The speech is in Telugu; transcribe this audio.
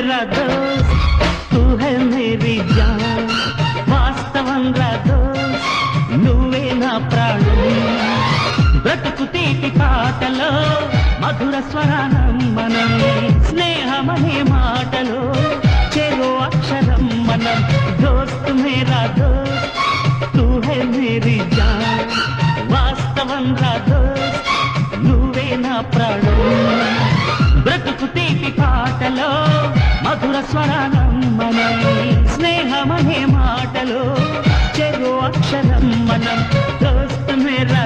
मेरा दोस्त तू है मेरी जान వాస్తవం రా దోస్త్ నువ్వే నా ప్రాణం బ్రతుకు తీపి పాటలో మధుర స్వరానం మనం స్నేహమనే మాటలో చెరో అక్షరం మనం దోస్త్ మేరా దోస్త్ తూ హై మేరీ జాన్ వాస్తవం రా దోస్త్ నువ్వే నా ప్రాణం బ్రతుకు తీపి పాటలో మధుర స్వరానం మనం స్నేహమనే మాటలో చెరో అక్షరం మనం దోస్త్ మేరా